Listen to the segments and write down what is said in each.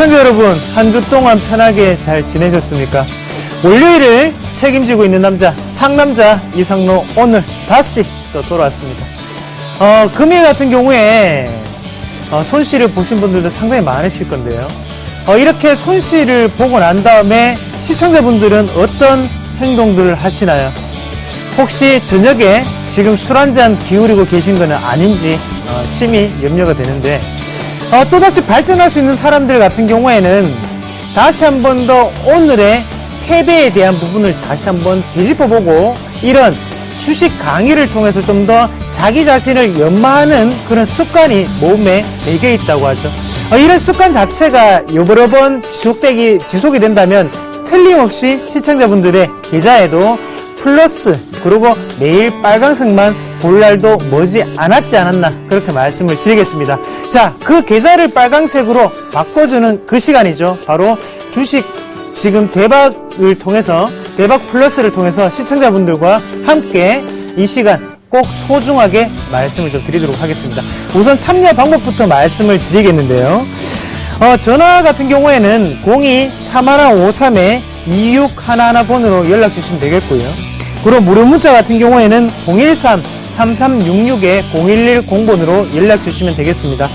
시청자 여러분, 한 주 동안 편하게 잘 지내셨습니까? 월요일을 책임지고 있는 남자, 상남자 이상로 오늘 다시 또 돌아왔습니다. 금요일 같은 경우에 손실을 보신 분들도 상당히 많으실 건데요. 이렇게 손실을 보고 난 다음에 시청자분들은 어떤 행동들을 하시나요? 혹시 저녁에 지금 술 한잔 기울이고 계신 거는 아닌지 심히 염려가 되는데, 또다시 발전할 수 있는 사람들 같은 경우에는 다시 한 번 더 오늘의 패배에 대한 부분을 다시 한번 되짚어보고 이런 주식 강의를 통해서 좀 더 자기 자신을 연마하는 그런 습관이 몸에 배겨 있다고 하죠. 이런 습관 자체가 여러 번 지속이 된다면 틀림없이 시청자분들의 계좌에도 플러스, 그리고 매일 빨간색만 볼 날도 머지 않았지 않았나, 그렇게 말씀을 드리겠습니다. 자, 그 계좌를 빨간색으로 바꿔주는 그 시간이죠. 바로 주식 지금 대박을 통해서, 대박 플러스를 통해서 시청자분들과 함께 이 시간 꼭 소중하게 말씀을 좀 드리도록 하겠습니다. 우선 참여 방법부터 말씀을 드리겠는데요. 전화 같은 경우에는 02-3153-2611번으로 연락 주시면 되겠고요. 그리고 무료 문자 같은 경우에는 013-3366-0110번으로 연락 주시면 되겠습니다.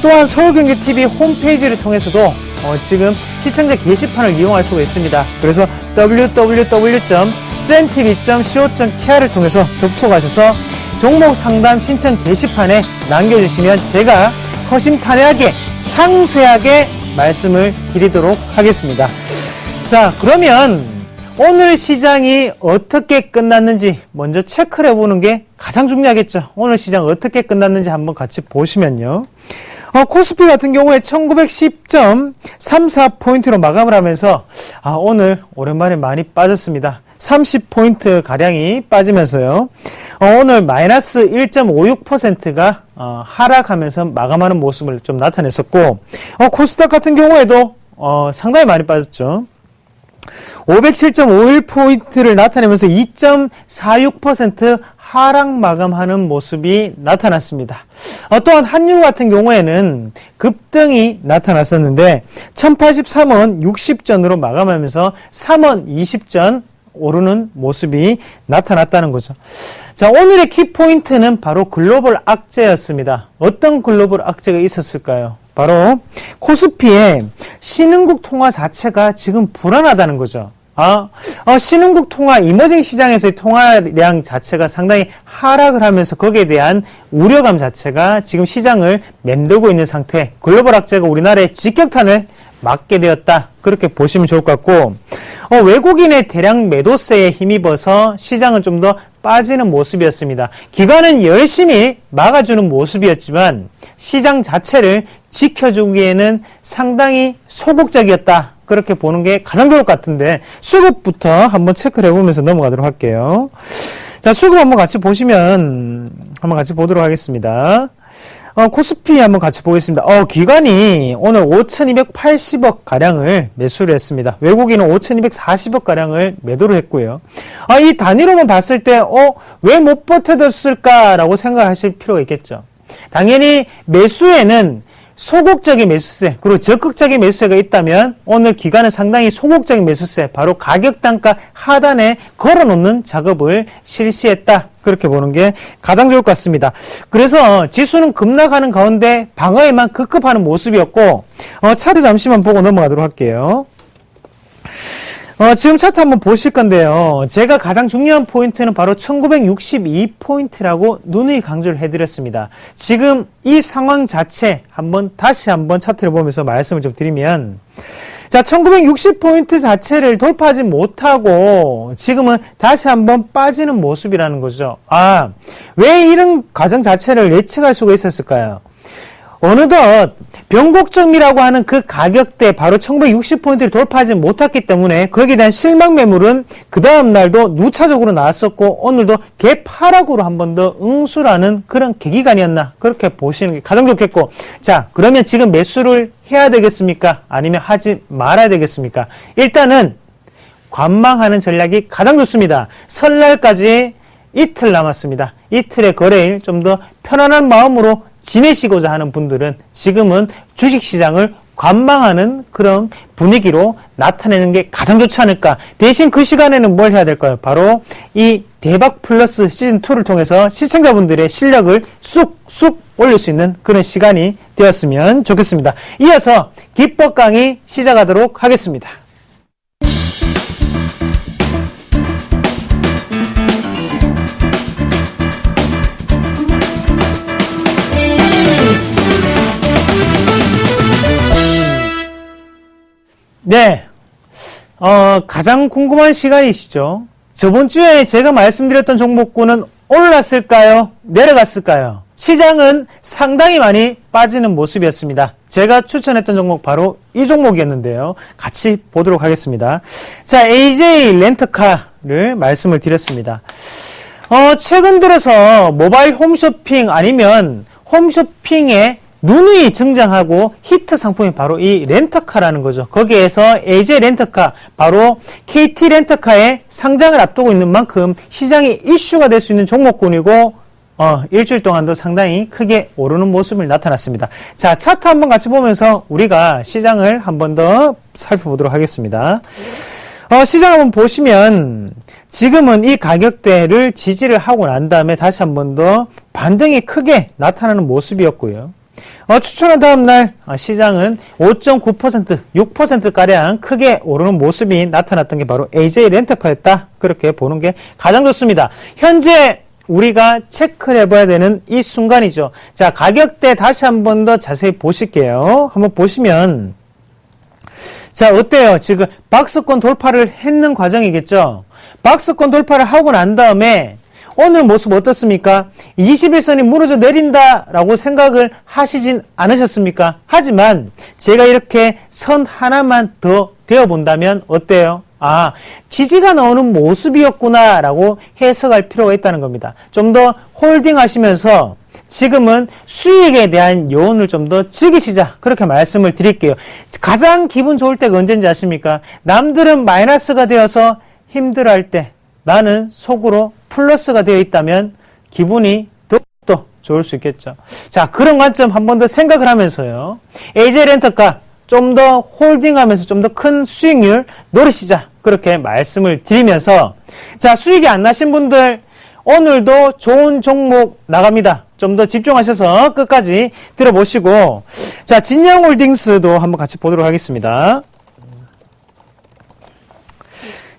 또한 서울경제TV 홈페이지를 통해서도 지금 시청자 게시판을 이용할 수가 있습니다. 그래서 www.cntv.co.kr을 통해서 접속하셔서 종목 상담 신청 게시판에 남겨주시면 제가 허심탄회하게 상세하게 말씀을 드리도록 하겠습니다. 자, 그러면 오늘 시장이 어떻게 끝났는지 먼저 체크를 해보는 게 가장 중요하겠죠. 오늘 시장 어떻게 끝났는지 한번 같이 보시면요. 코스피 같은 경우에 1910.34포인트로 마감을 하면서 오늘 오랜만에 많이 빠졌습니다. 30포인트 가량이 빠지면서요. 오늘 마이너스 1.56%가 하락하면서 마감하는 모습을 좀 나타냈었고, 코스닥 같은 경우에도 상당히 많이 빠졌죠. 507.51포인트를 나타내면서 2.46% 하락 마감하는 모습이 나타났습니다. 또한 한유 같은 경우에는 급등이 나타났었는데 1083원 60전으로 마감하면서 3원 20전 오르는 모습이 나타났다는 거죠. 자, 오늘의 키포인트는 바로 글로벌 악재였습니다. 어떤 글로벌 악재가 있었을까요? 바로 코스피의 신흥국 통화 자체가 지금 불안하다는 거죠. 신흥국 통화, 이머징 시장에서의 통화량 자체가 상당히 하락을 하면서 거기에 대한 우려감 자체가 지금 시장을 맴돌고 있는 상태, 글로벌 악재가 우리나라의 직격탄을 맞게 되었다, 그렇게 보시면 좋을 것 같고, 외국인의 대량 매도세에 힘입어서 시장은 좀 더 빠지는 모습이었습니다. 기관은 열심히 막아주는 모습이었지만 시장 자체를 지켜주기에는 상당히 소극적이었다, 그렇게 보는 게 가장 좋을 것 같은데, 수급부터 한번 체크를 해보면서 넘어가도록 할게요. 자, 수급 한번 같이 보도록 하겠습니다. 코스피 한번 같이 보겠습니다. 기관이 오늘 5,280억 가량을 매수를 했습니다. 외국인은 5,240억 가량을 매도를 했고요. 이 단위로만 봤을 때, 왜 못 버텨뒀을까라고 생각하실 필요가 있겠죠. 당연히 매수에는 소극적인 매수세, 그리고 적극적인 매수세가 있다면 오늘 기관은 상당히 소극적인 매수세, 바로 가격 단가 하단에 걸어놓는 작업을 실시했다, 그렇게 보는 게 가장 좋을 것 같습니다. 그래서 지수는 급락하는 가운데 방어에만 급급하는 모습이었고, 차트 잠시만 보고 넘어가도록 할게요. 지금 차트 한번 보실 건데요. 제가 가장 중요한 포인트는 바로 1962포인트라고 누누이 강조를 해드렸습니다. 지금 이 상황 자체 다시 한번 차트를 보면서 말씀을 좀 드리면, 자, 1960포인트 자체를 돌파하지 못하고 지금은 다시 한번 빠지는 모습이라는 거죠. 왜 이런 과정 자체를 예측할 수가 있었을까요? 어느덧 변곡점이라고 하는 그 가격대, 바로 1960포인트를 돌파하지 못했기 때문에 거기에 대한 실망 매물은 그 다음 날도 누차적으로 나왔었고, 오늘도 갭 하락으로 한 번 더 응수라는 그런 계기간이었나, 그렇게 보시는 게 가장 좋겠고, 자, 그러면 지금 매수를 해야 되겠습니까? 아니면 하지 말아야 되겠습니까? 일단은 관망하는 전략이 가장 좋습니다. 설날까지 이틀 남았습니다. 이틀의 거래일 좀 더 편안한 마음으로 지내시고자 하는 분들은 지금은 주식시장을 관망하는 그런 분위기로 나타내는 게 가장 좋지 않을까. 대신 그 시간에는 뭘 해야 될까요? 바로 이 대박 플러스 시즌2를 통해서 시청자분들의 실력을 쑥쑥 올릴 수 있는 그런 시간이 되었으면 좋겠습니다. 이어서 기법 강의 시작하도록 하겠습니다. 네, 가장 궁금한 시간이시죠? 저번 주에 제가 말씀드렸던 종목군은 올랐을까요? 내려갔을까요? 시장은 상당히 많이 빠지는 모습이었습니다. 제가 추천했던 종목 바로 이 종목이었는데요. 같이 보도록 하겠습니다. 자, AJ 렌터카를 말씀을 드렸습니다. 최근 들어서 모바일 홈쇼핑 아니면 홈쇼핑에 누누이 등장하고 히트 상품이 바로 이 렌터카라는 거죠. 거기에서 AJ 렌터카, 바로 KT 렌터카의 상장을 앞두고 있는 만큼 시장이 이슈가 될 수 있는 종목군이고, 일주일 동안도 상당히 크게 오르는 모습을 나타났습니다. 자, 차트 한번 같이 보면서 우리가 시장을 한번 더 살펴보도록 하겠습니다. 시장 한번 보시면 지금은 이 가격대를 지지를 하고 난 다음에 다시 한번 더 반등이 크게 나타나는 모습이었고요. 추천한 다음날 시장은 5.9%, 6%가량 크게 오르는 모습이 나타났던 게 바로 AJ 렌터카였다. 그렇게 보는 게 가장 좋습니다. 현재 우리가 체크를 해봐야 되는 이 순간이죠. 자, 가격대 다시 한번 더 자세히 보실게요. 한번 보시면, 자, 어때요? 지금 박스권 돌파를 했는 과정이겠죠? 박스권 돌파를 하고 난 다음에 오늘 모습 어떻습니까? 21선이 무너져 내린다라고 생각을 하시진 않으셨습니까? 하지만 제가 이렇게 선 하나만 더 대어본다면 어때요? 지지가 나오는 모습이었구나 라고 해석할 필요가 있다는 겁니다. 좀 더 홀딩 하시면서 지금은 수익에 대한 요원을 좀 더 즐기시자, 그렇게 말씀을 드릴게요. 가장 기분 좋을 때가 언제인지 아십니까? 남들은 마이너스가 되어서 힘들어할 때 나는 속으로 플러스가 되어 있다면 기분이 더욱더 좋을 수 있겠죠. 자, 그런 관점 한 번 더 생각을 하면서요. AJ 렌터카 좀 더 홀딩하면서 좀 더 큰 수익률 노리시자, 그렇게 말씀을 드리면서, 자, 수익이 안 나신 분들 오늘도 좋은 종목 나갑니다. 좀 더 집중하셔서 끝까지 들어보시고, 자, 진영홀딩스도 한번 같이 보도록 하겠습니다.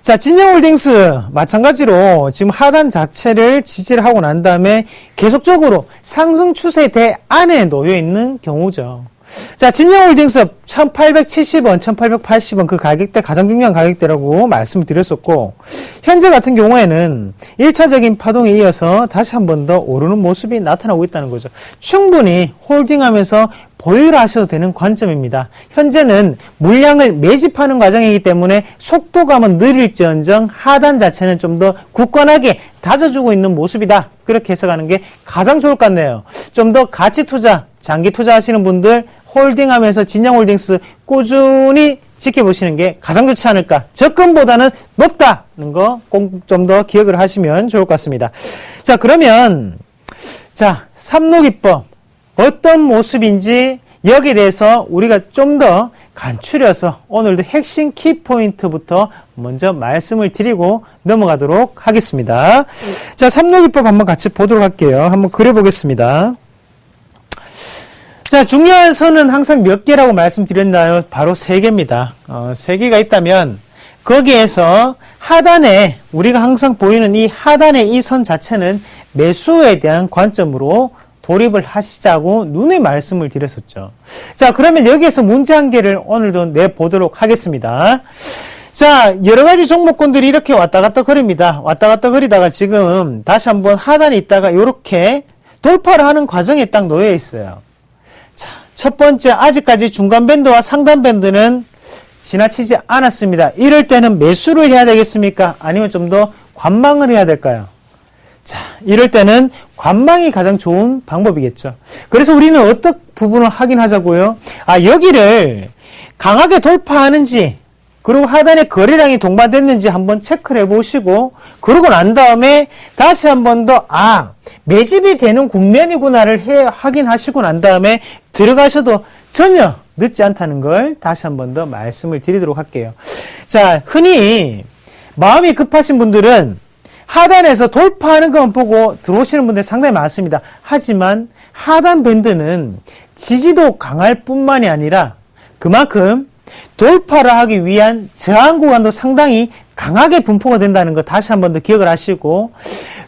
자, 진영홀딩스 마찬가지로 지금 하단 자체를 지지를 하고 난 다음에 계속적으로 상승 추세대 안에 놓여 있는 경우죠. 자, 진영홀딩스 1870원, 1880원 그 가격대 가장 중요한 가격대라고 말씀을 드렸었고, 현재 같은 경우에는 1차적인 파동에 이어서 다시 한 번 더 오르는 모습이 나타나고 있다는 거죠. 충분히 홀딩하면서 보유를 하셔도 되는 관점입니다. 현재는 물량을 매집하는 과정이기 때문에 속도감은 느릴지언정 하단 자체는 좀 더 굳건하게 다져주고 있는 모습이다. 그렇게 해석하는 게 가장 좋을 것 같네요. 좀 더 가치 투자, 장기 투자하시는 분들 홀딩하면서 진영홀딩스 꾸준히 지켜보시는 게 가장 좋지 않을까. 접근보다는 높다는 거 꼭 좀 더 기억을 하시면 좋을 것 같습니다. 자, 그러면 자, 삼록기법 어떤 모습인지 여기에 대해서 우리가 좀 더 간추려서 오늘도 핵심 키포인트부터 먼저 말씀을 드리고 넘어가도록 하겠습니다. 자, 삼록기법 한번 같이 보도록 할게요. 한번 그려보겠습니다. 자, 중요한 선은 항상 몇 개라고 말씀드렸나요? 바로 3개입니다. 3개가 있다면 거기에서 하단에 우리가 항상 보이는 이 하단의 이 선 자체는 매수에 대한 관점으로 돌입을 하시자고 눈에 말씀을 드렸었죠. 자, 그러면 여기에서 문제 한 개를 오늘도 내보도록 하겠습니다. 자, 여러 가지 종목군들이 이렇게 왔다 갔다 거립니다. 왔다 갔다 거리다가 지금 다시 한번 하단에 있다가 이렇게 돌파를 하는 과정에 딱 놓여 있어요. 자, 첫 번째, 아직까지 중간 밴드와 상단 밴드는 지나치지 않았습니다. 이럴 때는 매수를 해야 되겠습니까? 아니면 좀 더 관망을 해야 될까요? 자, 이럴 때는 관망이 가장 좋은 방법이겠죠. 그래서 우리는 어떤 부분을 확인하자고요? 여기를 강하게 돌파하는지, 그리고 하단에 거래량이 동반됐는지 한번 체크를 해보시고, 그러고 난 다음에 다시 한번 더, 매집이 되는 국면이구나를 확인하시고 난 다음에 들어가셔도 전혀 늦지 않다는 걸 다시 한 번 더 말씀을 드리도록 할게요. 자, 흔히 마음이 급하신 분들은 하단에서 돌파하는 것만 보고 들어오시는 분들 상당히 많습니다. 하지만 하단 밴드는 지지도 강할 뿐만이 아니라 그만큼 돌파를 하기 위한 저항 구간도 상당히 강하게 분포가 된다는 거 다시 한 번 더 기억을 하시고,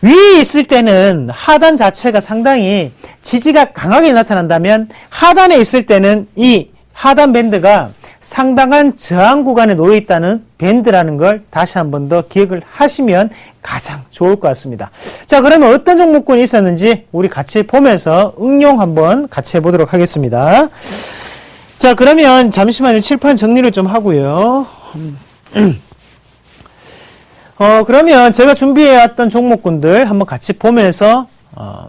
위에 있을 때는 하단 자체가 상당히 지지가 강하게 나타난다면 하단에 있을 때는 이 하단 밴드가 상당한 저항 구간에 놓여 있다는 밴드라는 걸 다시 한 번 더 기억을 하시면 가장 좋을 것 같습니다. 자, 그러면 어떤 종목군이 있었는지 우리 같이 보면서 응용 한번 같이 해보도록 하겠습니다. 자, 그러면 잠시만요. 칠판 정리를 좀 하고요. 그러면 제가 준비해왔던 종목군들 한번 같이 보면서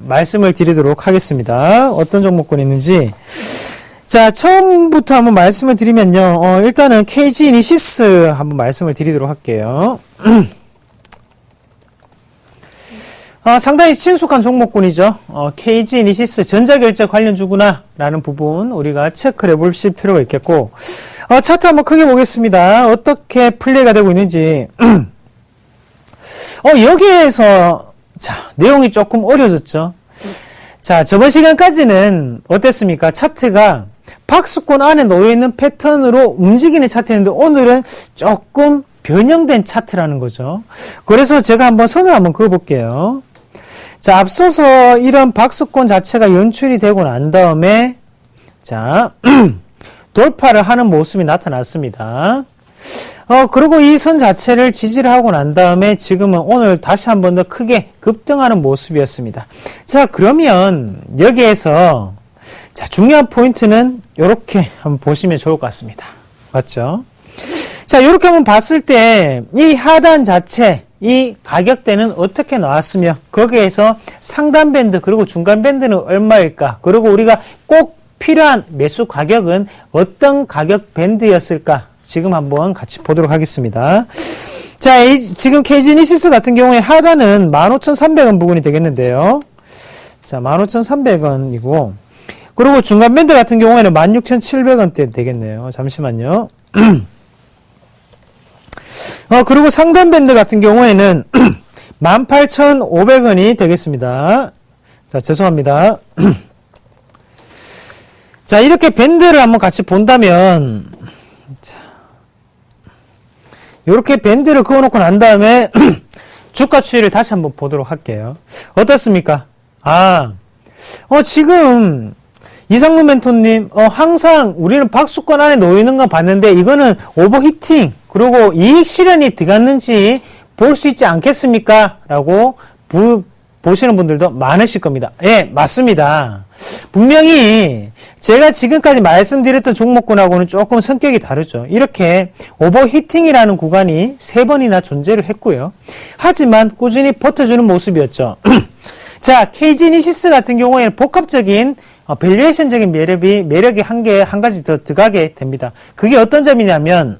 말씀을 드리도록 하겠습니다. 어떤 종목군이 있는지. 자, 처음부터 한번 말씀을 드리면요. 일단은 KG 이니시스 한번 말씀을 드리도록 할게요. 상당히 친숙한 종목군이죠. KG 이니시스 전자결제 관련주구나 라는 부분 우리가 체크를 해보실 필요가 있겠고, 차트 한번 크게 보겠습니다. 어떻게 플레이가 되고 있는지. 여기에서 자, 내용이 조금 어려워졌죠. 자, 저번 시간까지는 어땠습니까? 차트가 박스권 안에 놓여있는 패턴으로 움직이는 차트였는데 오늘은 조금 변형된 차트라는 거죠. 그래서 제가 한번 선을 한번 그어볼게요. 자, 앞서서 이런 박스권 자체가 연출이 되고 난 다음에 자, 돌파를 하는 모습이 나타났습니다. 그리고 이 선 자체를 지지를 하고 난 다음에 지금은 오늘 다시 한 번 더 크게 급등하는 모습이었습니다. 자, 그러면 여기에서 자, 중요한 포인트는 이렇게 한번 보시면 좋을 것 같습니다. 맞죠? 자, 이렇게 한번 봤을 때 이 하단 자체, 이 가격대는 어떻게 나왔으며 거기에서 상단 밴드 그리고 중간 밴드는 얼마일까? 그리고 우리가 꼭 필요한 매수 가격은 어떤 가격 밴드였을까? 지금 한번 같이 보도록 하겠습니다. 자, 지금 KG이니시스 같은 경우에 하단은 15,300원 부근이 되겠는데요. 자, 15,300원이고, 그리고 중간 밴드 같은 경우에는 16,700원대 되겠네요. 잠시만요. 그리고 상단 밴드 같은 경우에는 18,500원이 되겠습니다. 자, 죄송합니다. 자, 이렇게 밴드를 한번 같이 본다면, 자, 이렇게 밴드를 그어놓고 난 다음에 주가 추이를 다시 한번 보도록 할게요. 어떻습니까? 지금 이상무 멘토님, 항상 우리는 박스권 안에 놓이는 거 봤는데 이거는 오버히팅 그리고 이익 실현이 들어갔는지 볼 수 있지 않겠습니까? 라고 보시는 분들도 많으실 겁니다. 예, 맞습니다. 분명히 제가 지금까지 말씀드렸던 종목군하고는 조금 성격이 다르죠. 이렇게 오버히팅이라는 구간이 3번이나 존재를 했고요. 하지만 꾸준히 버텨주는 모습이었죠. 자, KG이니시스 같은 경우에는 복합적인 밸류에이션적인 매력이 한 가지 더 들어가게 됩니다. 그게 어떤 점이냐면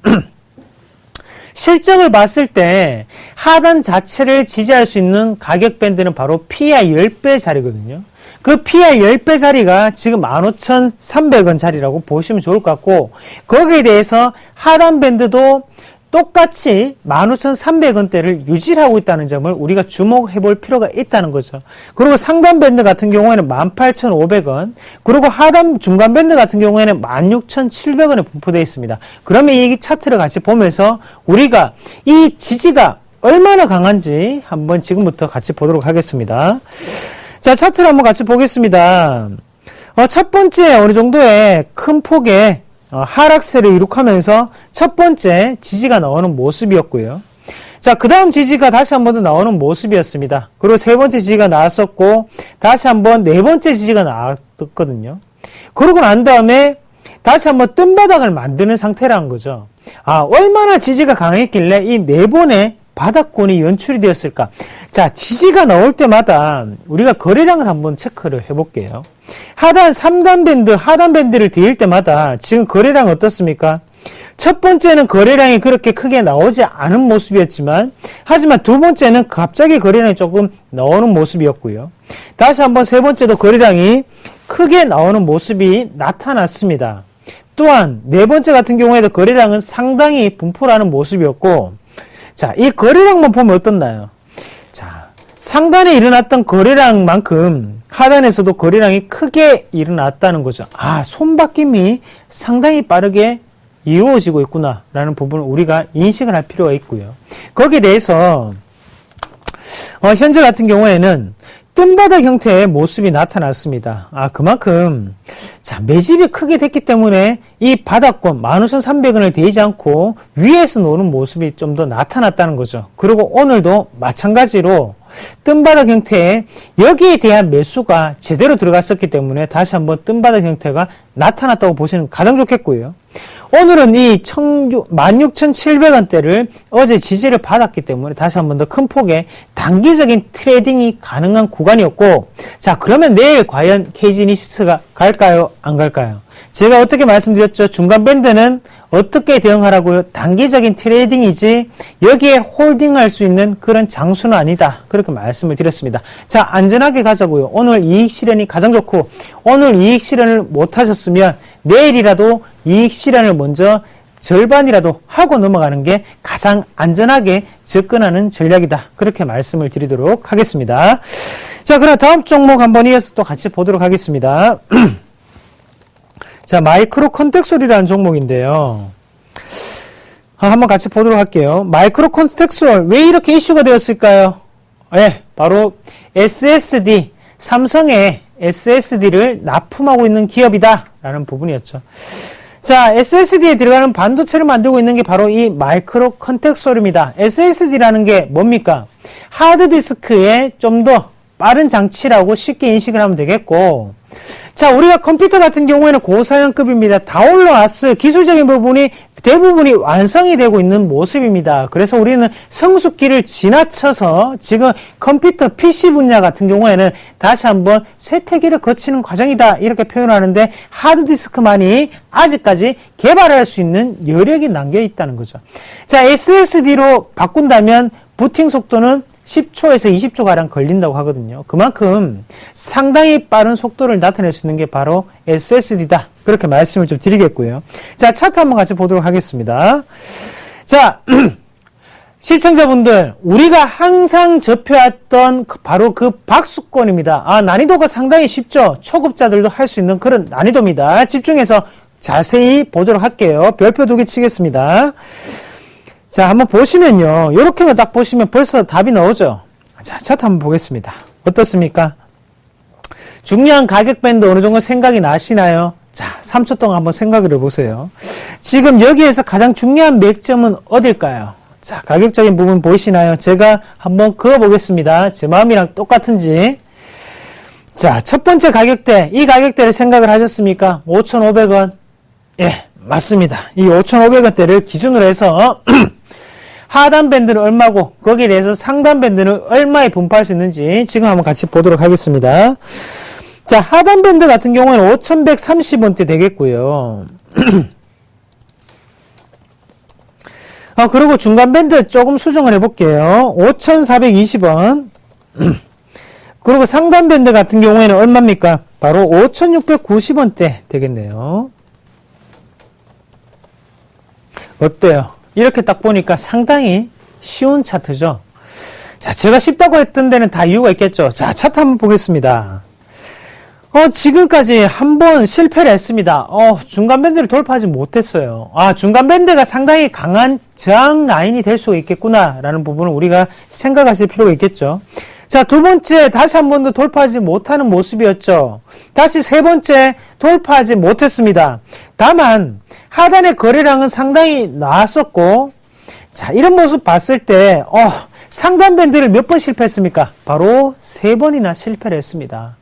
실적을 봤을 때 하단 자체를 지지할 수 있는 가격 밴드는 바로 PI 10배 자리거든요. 그 PI 10배 자리가 지금 15,300원 자리라고 보시면 좋을 것 같고, 거기에 대해서 하단 밴드도 똑같이 15,300원대를 유지하고 있다는 점을 우리가 주목해 볼 필요가 있다는 거죠. 그리고 상단 밴드 같은 경우에는 18,500원, 그리고 하단 중간 밴드 같은 경우에는 16,700원에 분포되어 있습니다. 그러면 이 차트를 같이 보면서 우리가 이 지지가 얼마나 강한지 한번 지금부터 같이 보도록 하겠습니다. 자, 차트를 한번 같이 보겠습니다. 첫 번째 어느 정도의 큰 폭의 하락세를 이룩하면서 첫 번째 지지가 나오는 모습이었고요. 자, 그 다음 지지가 다시 한 번 더 나오는 모습이었습니다. 그리고 세 번째 지지가 나왔었고, 다시 한번 네 번째 지지가 나왔거든요. 그러고 난 다음에 다시 한번 뜬바닥을 만드는 상태라는 거죠. 얼마나 지지가 강했길래 이 네 번의 바닥권이 연출이 되었을까? 자, 지지가 나올 때마다 우리가 거래량을 한번 체크를 해볼게요. 하단 3단 밴드, 하단 밴드를 뒤일 때마다 지금 거래량 어떻습니까? 첫 번째는 거래량이 그렇게 크게 나오지 않은 모습이었지만, 하지만 두 번째는 갑자기 거래량이 조금 나오는 모습이었고요. 다시 한번 세 번째도 거래량이 크게 나오는 모습이 나타났습니다. 또한 네 번째 같은 경우에도 거래량은 상당히 분포라는 모습이었고, 자, 이 거래량만 보면 어떻나요? 자, 상단에 일어났던 거래량만큼 하단에서도 거래량이 크게 일어났다는 거죠. 아, 손바뀜이 상당히 빠르게 이루어지고 있구나라는 부분을 우리가 인식을 할 필요가 있고요. 거기에 대해서 현재 같은 경우에는 뜸바닥 형태의 모습이 나타났습니다. 아, 그만큼 자, 매집이 크게 됐기 때문에 이 바닥권 15,300원을 대지 않고 위에서 노는 모습이 좀 더 나타났다는 거죠. 그리고 오늘도 마찬가지로 뜸바닥 형태의 여기에 대한 매수가 제대로 들어갔었기 때문에 다시 한번 뜸바닥 형태가 나타났다고 보시는 가장 좋겠고요. 오늘은 이 16,700원대를 어제 지지를 받았기 때문에 다시 한번 더 큰 폭의 단기적인 트레이딩이 가능한 구간이었고, 자, 그러면 내일 과연 KG이니시스가 갈까요? 안 갈까요? 제가 어떻게 말씀드렸죠? 중간 밴드는 어떻게 대응하라고요? 단기적인 트레이딩이지 여기에 홀딩할 수 있는 그런 장수는 아니다. 그렇게 말씀을 드렸습니다. 자, 안전하게 가자고요. 오늘 이익 실현이 가장 좋고, 오늘 이익 실현을 못 하셨으면 내일이라도 이익 실현을 먼저 절반이라도 하고 넘어가는 게 가장 안전하게 접근하는 전략이다. 그렇게 말씀을 드리도록 하겠습니다. 자, 그럼 다음 종목 한번 이어서 또 같이 보도록 하겠습니다. 자, 마이크로 컨텍솔이라는 종목인데요. 한번 같이 보도록 할게요. 마이크로 컨텍솔 왜 이렇게 이슈가 되었을까요? 네, 바로 SSD, 삼성의 SSD를 납품하고 있는 기업이다 라는 부분이었죠. 자, SSD에 들어가는 반도체를 만들고 있는 게 바로 이 마이크로 컨텍솔입니다. SSD라는 게 뭡니까? 하드디스크에 좀 더 빠른 장치라고 쉽게 인식을 하면 되겠고, 자, 우리가 컴퓨터 같은 경우에는 고사양급입니다. 다 올라왔어요. 기술적인 부분이 대부분이 완성이 되고 있는 모습입니다. 그래서 우리는 성숙기를 지나쳐서 지금 컴퓨터 PC 분야 같은 경우에는 다시 한번 쇠퇴기를 거치는 과정이다. 이렇게 표현하는데 하드디스크만이 아직까지 개발할 수 있는 여력이 남겨 있다는 거죠. 자, SSD로 바꾼다면 부팅 속도는 10초에서 20초가량 걸린다고 하거든요. 그만큼 상당히 빠른 속도를 나타낼 수 있는 게 바로 SSD다. 그렇게 말씀을 좀 드리겠고요. 자, 차트 한번 같이 보도록 하겠습니다. 자, 시청자분들, 우리가 항상 접해왔던 바로 그 박수권입니다. 아, 난이도가 상당히 쉽죠? 초급자들도 할 수 있는 그런 난이도입니다. 집중해서 자세히 보도록 할게요. 별표 2개 치겠습니다. 자, 한번 보시면요. 요렇게만 딱 보시면 벌써 답이 나오죠. 자, 차트 한번 보겠습니다. 어떻습니까? 중요한 가격 밴드 어느 정도 생각이 나시나요? 자, 3초 동안 한번 생각을 해보세요. 지금 여기에서 가장 중요한 맥점은 어딜까요? 자, 가격적인 부분 보이시나요? 제가 한번 그어보겠습니다. 제 마음이랑 똑같은지. 자, 첫 번째 가격대, 이 가격대를 생각을 하셨습니까? 5,500원. 예, 맞습니다. 이 5,500원대를 기준으로 해서 하단 밴드는 얼마고 거기에 대해서 상단 밴드는 얼마에 분포할 수 있는지 지금 한번 같이 보도록 하겠습니다. 자, 하단 밴드 같은 경우에는 5,130원대 되겠고요. 그리고 중간 밴드 조금 수정을 해볼게요. 5,420원. 그리고 상단 밴드 같은 경우에는 얼마입니까? 바로 5,690원대 되겠네요. 어때요? 이렇게 딱 보니까 상당히 쉬운 차트죠. 자, 제가 쉽다고 했던 데는 다 이유가 있겠죠. 자, 차트 한번 보겠습니다. 지금까지 한번 실패를 했습니다. 중간 밴드를 돌파하지 못했어요. 아, 중간 밴드가 상당히 강한 저항 라인이 될 수 있겠구나라는 부분을 우리가 생각하실 필요가 있겠죠. 자, 두 번째, 다시 한 번도 돌파하지 못하는 모습이었죠. 다시 세 번째, 돌파하지 못했습니다. 다만, 하단의 거래량은 상당히 나았었고, 자, 이런 모습 봤을 때, 상단 밴드를 몇 번 실패했습니까? 바로 3번이나 실패를 했습니다.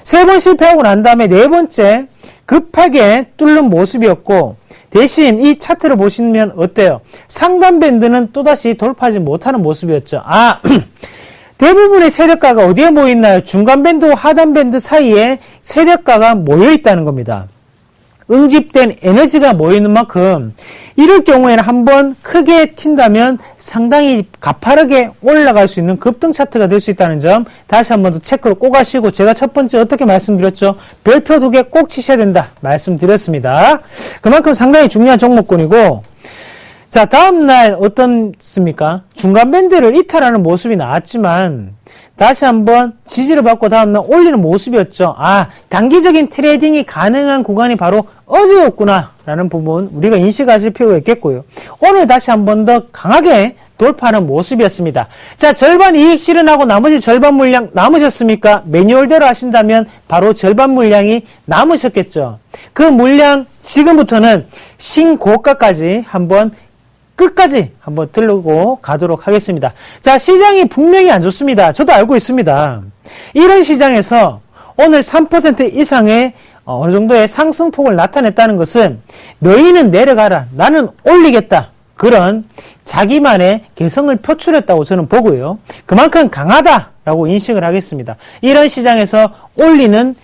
3번 실패하고 난 다음에 네 번째, 급하게 뚫는 모습이었고, 대신 이 차트를 보시면 어때요? 상단 밴드는 또다시 돌파하지 못하는 모습이었죠. 아, 대부분의 세력가가 어디에 모여있나요? 중간 밴드와 하단 밴드 사이에 세력가가 모여있다는 겁니다. 응집된 에너지가 모이는 만큼 이럴 경우에는 한번 크게 튄다면 상당히 가파르게 올라갈 수 있는 급등 차트가 될 수 있다는 점 다시 한번 더 체크를 꼭 하시고, 제가 첫 번째 어떻게 말씀드렸죠? 별표 2개 꼭 치셔야 된다 말씀드렸습니다. 그만큼 상당히 중요한 종목군이고, 자, 다음날 어떻습니까? 중간 밴드를 이탈하는 모습이 나왔지만 다시 한번 지지를 받고 다음날 올리는 모습이었죠. 아, 단기적인 트레이딩이 가능한 구간이 바로 어제였구나 라는 부분 우리가 인식하실 필요가 있겠고요. 오늘 다시 한번 더 강하게 돌파하는 모습이었습니다. 자, 절반 이익 실현하고 나머지 절반 물량 남으셨습니까? 매뉴얼대로 하신다면 바로 절반 물량이 남으셨겠죠. 그 물량 지금부터는 신고가까지 한번 끝까지 한번 들고 가도록 하겠습니다. 자, 시장이 분명히 안 좋습니다. 저도 알고 있습니다. 이런 시장에서 오늘 3% 이상의 어느 정도의 상승폭을 나타냈다는 것은 너희는 내려가라, 나는 올리겠다, 그런 자기만의 개성을 표출했다고 저는 보고요. 그만큼 강하다라고 인식을 하겠습니다. 이런 시장에서 올리는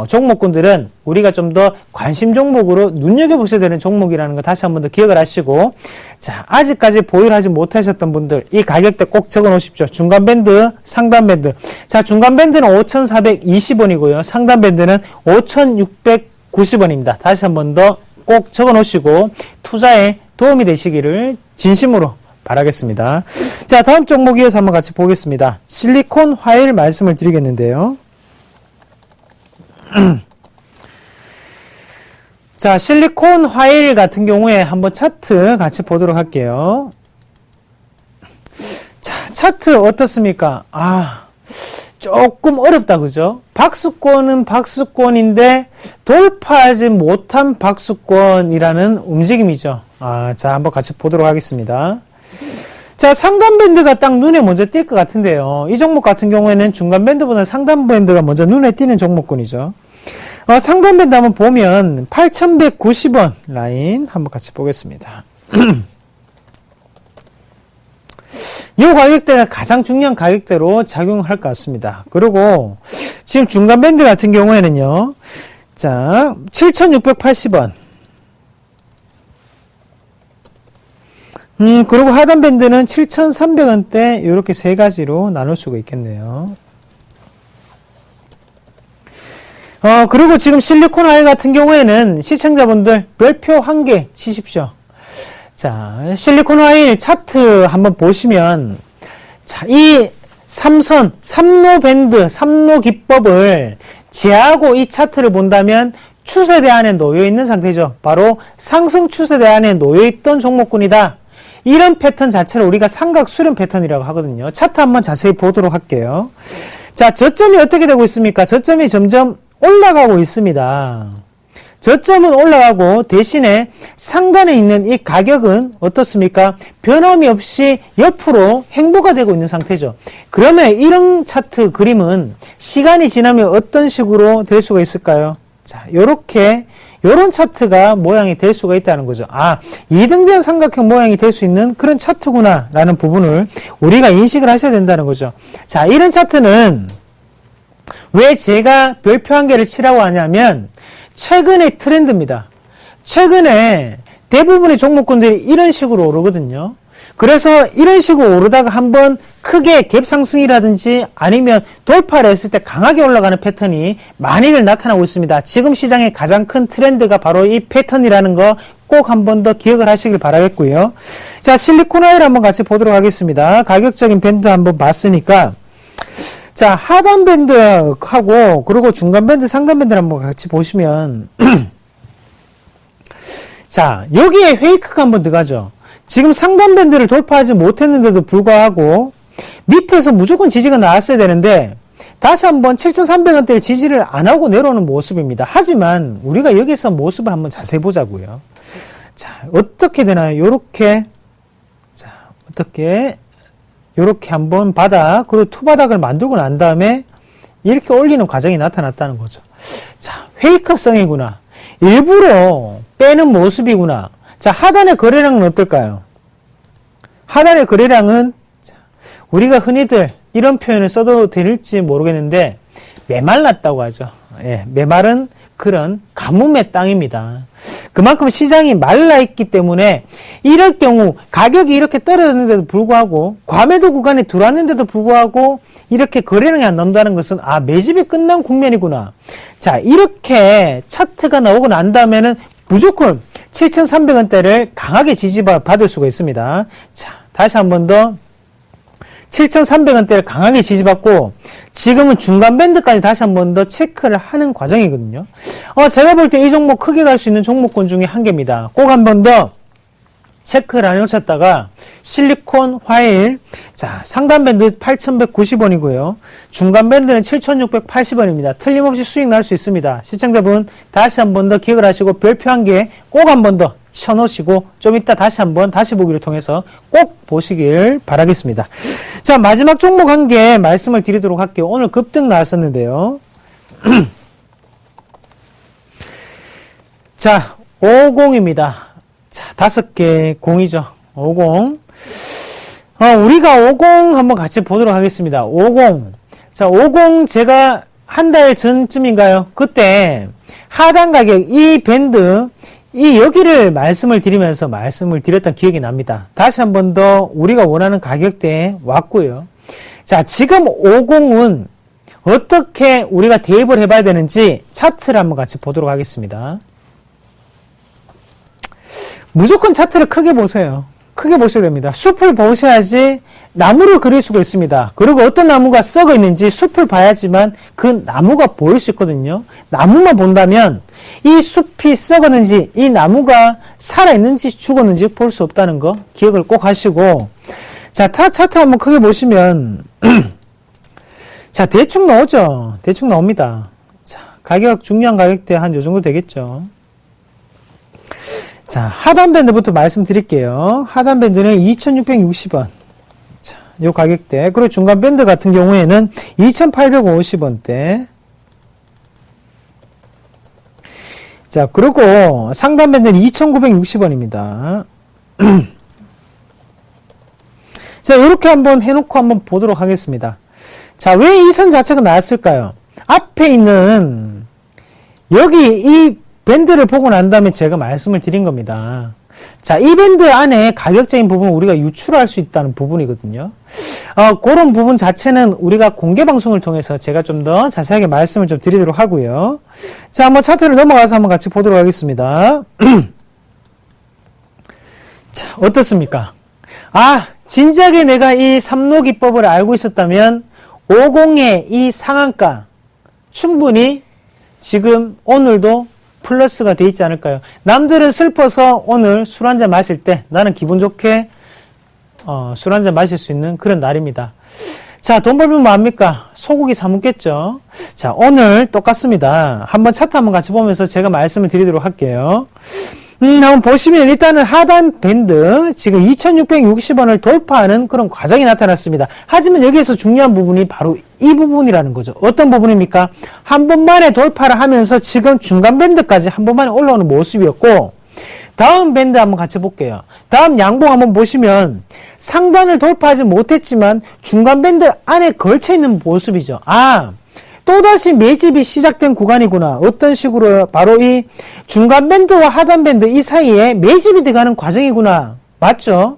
종목군들은 우리가 좀 더 관심 종목으로 눈여겨보셔야 되는 종목이라는 거 다시 한번 더 기억을 하시고, 자, 아직까지 보유를 하지 못하셨던 분들 이 가격대 꼭 적어 놓으십시오. 중간 밴드, 상단 밴드. 자, 중간 밴드는 5,420원이고요. 상단 밴드는 5,690원입니다. 다시 한번 더 꼭 적어 놓으시고 투자에 도움이 되시기를 진심으로 바라겠습니다. 자, 다음 종목 이어서 한번 같이 보겠습니다. 실리콘 화일 말씀을 드리겠는데요. 자, 실리콘 화일 같은 경우에 한번 차트 같이 보도록 할게요. 자, 차트 어떻습니까? 아, 조금 어렵다, 그죠? 박수권은 박수권인데 돌파하지 못한 박수권이라는 움직임이죠. 자, 한번 같이 보도록 하겠습니다. 자, 상단 밴드가 딱 눈에 먼저 띌 것 같은데요. 이 종목 같은 경우에는 중간 밴드보다 상단 밴드가 먼저 눈에 띄는 종목군이죠. 상단 밴드 한번 보면 8,190원 라인 한번 같이 보겠습니다. 이 가격대가 가장 중요한 가격대로 작용할 것 같습니다. 그리고 지금 중간 밴드 같은 경우에는요. 자, 7,680원. 그리고 하단 밴드는 7,300원대 이렇게 세 가지로 나눌 수가 있겠네요. 그리고 지금 실리콘 화일 같은 경우에는 시청자분들 별표 1개 치십시오. 자, 실리콘 화일 차트 한번 보시면, 자, 이 삼선, 삼로 밴드, 삼로 기법을 제하고 이 차트를 본다면 추세대 안에 놓여 있는 상태죠. 바로 상승 추세대 안에 놓여 있던 종목군이다. 이런 패턴 자체를 우리가 삼각 수렴 패턴이라고 하거든요. 차트 한번 자세히 보도록 할게요. 자, 저점이 어떻게 되고 있습니까? 저점이 점점 올라가고 있습니다. 저점은 올라가고 대신에 상단에 있는 이 가격은 어떻습니까? 변함이 없이 옆으로 횡보가 되고 있는 상태죠. 그러면 이런 차트 그림은 시간이 지나면 어떤 식으로 될 수가 있을까요? 자, 요런 차트가 모양이 될 수가 있다는 거죠. 아, 이등변 삼각형 모양이 될 수 있는 그런 차트구나 라는 부분을 우리가 인식을 하셔야 된다는 거죠. 자, 이런 차트는 왜 제가 별표 1개를 치라고 하냐면 최근의 트렌드입니다. 최근에 대부분의 종목군들이 이런 식으로 오르거든요. 그래서 이런 식으로 오르다가 한번 크게 갭 상승이라든지 아니면 돌파를 했을 때 강하게 올라가는 패턴이 많이들 나타나고 있습니다. 지금 시장의 가장 큰 트렌드가 바로 이 패턴이라는 거 꼭 한 번 더 기억을 하시길 바라겠고요. 자, 실리콘 화일 한번 같이 보도록 하겠습니다. 가격적인 밴드 한번 봤으니까, 자, 하단 밴드하고 그리고 중간 밴드, 상단 밴드를 한번 같이 보시면 자, 여기에 페이크가 한번 들어가죠. 지금 상단 밴드를 돌파하지 못했는데도 불구하고 밑에서 무조건 지지가 나왔어야 되는데 다시 한번 7,300원대를 지지를 안 하고 내려오는 모습입니다. 하지만 우리가 여기서 모습을 한번 자세히 보자고요. 자, 어떻게 되나요? 요렇게, 자, 요렇게 한번 바닥, 그리고 투바닥을 만들고 난 다음에 이렇게 올리는 과정이 나타났다는 거죠. 자, 페이크성이구나. 일부러 빼는 모습이구나. 자, 하단의 거래량은 어떨까요? 하단의 거래량은 우리가 흔히들 이런 표현을 써도 될지 모르겠는데 메말랐다고 하죠. 예, 메마른 그런 가뭄의 땅입니다. 그만큼 시장이 말라있기 때문에 이럴 경우 가격이 이렇게 떨어졌는데도 불구하고 과매도 구간에 들어왔는데도 불구하고 이렇게 거래량이 안 나온다는 것은 매집이 끝난 국면이구나. 자, 이렇게 차트가 나오고 난 다음에는 무조건 7,300원대를 강하게 지지받을 수가 있습니다. 자, 다시 한 번 더 7,300원대를 강하게 지지받고 지금은 중간 밴드까지 다시 한 번 더 체크를 하는 과정이거든요. 제가 볼 때 이 종목 크게 갈 수 있는 종목군 중에 한 개입니다. 꼭 한 번 더 체크를 안 해놓쳤다가 실리콘, 화일, 자, 상단 밴드 8,190원이고요. 중간 밴드는 7,680원입니다. 틀림없이 수익 날 수 있습니다. 시청자분 다시 한 번 더 기억을 하시고 별표 한 개 꼭 한 번 더 쳐놓으시고 좀 이따 다시 한번 다시 보기를 통해서 꼭 보시길 바라겠습니다. 자, 마지막 종목 한 개 말씀을 드리도록 할게요. 오늘 급등 나왔었는데요. 자, 50입니다. 자, 5개 공이죠. 50. 우리가 50 한번 같이 보도록 하겠습니다. 50. 자, 50 제가 한 달 전쯤인가요? 그때 하단 가격 이 밴드 여기를 말씀을 드리면서 말씀을 드렸던 기억이 납니다. 다시 한 번 더 우리가 원하는 가격대에 왔고요. 자, 지금 50은 어떻게 우리가 대입을 해봐야 되는지 차트를 한번 같이 보도록 하겠습니다. 무조건 차트를 크게 보세요. 크게 보셔야 됩니다. 숲을 보셔야지 나무를 그릴 수가 있습니다. 그리고 어떤 나무가 썩어 있는지 숲을 봐야지만 그 나무가 보일 수 있거든요. 나무만 본다면 이 숲이 썩었는지 이 나무가 살아있는지 죽었는지 볼 수 없다는 거 기억을 꼭 하시고, 자, 차트 한번 크게 보시면 자, 대충 나오죠. 대충 나옵니다. 자, 가격 중요한 가격대 한 요 정도 되겠죠. 자, 하단 밴드부터 말씀드릴게요. 하단 밴드는 2,660원. 자, 요 가격대. 그리고 중간 밴드 같은 경우에는 2,850원대. 자, 그리고 상단 밴드는 2,960원입니다. 자, 이렇게 한번 해놓고 한번 보도록 하겠습니다. 자, 왜 이 선 자체가 나왔을까요? 앞에 있는 여기 이 밴드를 보고 난 다음에 제가 말씀을 드린 겁니다. 자, 이 밴드 안에 가격적인 부분을 우리가 유출할 수 있다는 부분이거든요. 그런 부분 자체는 우리가 공개 방송을 통해서 제가 좀 더 자세하게 말씀을 좀 드리도록 하고요. 자, 한번 차트를 넘어가서 한번 같이 보도록 하겠습니다. 자, 어떻습니까? 진작에 내가 이 삼로 기법을 알고 있었다면 50의 이 상한가 충분히 지금 오늘도 플러스가 돼 있지 않을까요? 남들은 슬퍼서 오늘 술 한잔 마실 때 나는 기분 좋게 술 한잔 마실 수 있는 그런 날입니다. 자, 돈 벌면 뭐합니까? 소고기 사 먹겠죠? 자, 오늘 똑같습니다. 한번 차트 한번 같이 보면서 제가 말씀을 드리도록 할게요. 한번 보시면 일단은 하단 밴드 지금 2,660원을 돌파하는 그런 과정이 나타났습니다. 하지만 여기에서 중요한 부분이 바로 이 부분이라는 거죠. 어떤 부분입니까? 한 번만에 돌파를 하면서 지금 중간 밴드까지 한 번만에 올라오는 모습이었고, 다음 밴드 한번 같이 볼게요. 다음 양봉 한번 보시면 상단을 돌파하지 못했지만 중간 밴드 안에 걸쳐있는 모습이죠. 또다시 매집이 시작된 구간이구나. 어떤 식으로 바로 이 중간 밴드와 하단 밴드 이 사이에 매집이 들어가는 과정이구나. 맞죠?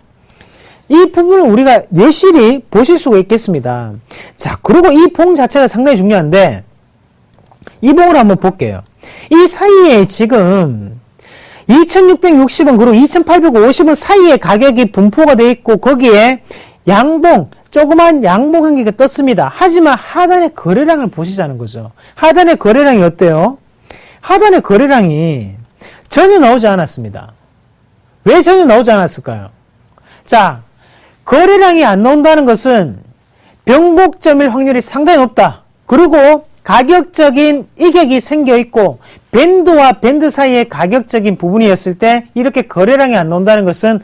이 부분을 우리가 여실히 보실 수가 있겠습니다. 자, 그리고 이 봉 자체가 상당히 중요한데 이 봉을 한번 볼게요. 이 사이에 지금 2,660원 그리고 2,850원 사이에 가격이 분포가 되어 있고 거기에 양봉 조그만 양봉 한 개가 떴습니다. 하지만 하단의 거래량을 보시자는 거죠. 하단의 거래량이 어때요? 하단의 거래량이 전혀 나오지 않았습니다. 왜 전혀 나오지 않았을까요? 자, 거래량이 안 나온다는 것은 병복점일 확률이 상당히 높다. 그리고 가격적인 이격이 생겨 있고 밴드와 밴드 사이의 가격적인 부분이었을 때 이렇게 거래량이 안 나온다는 것은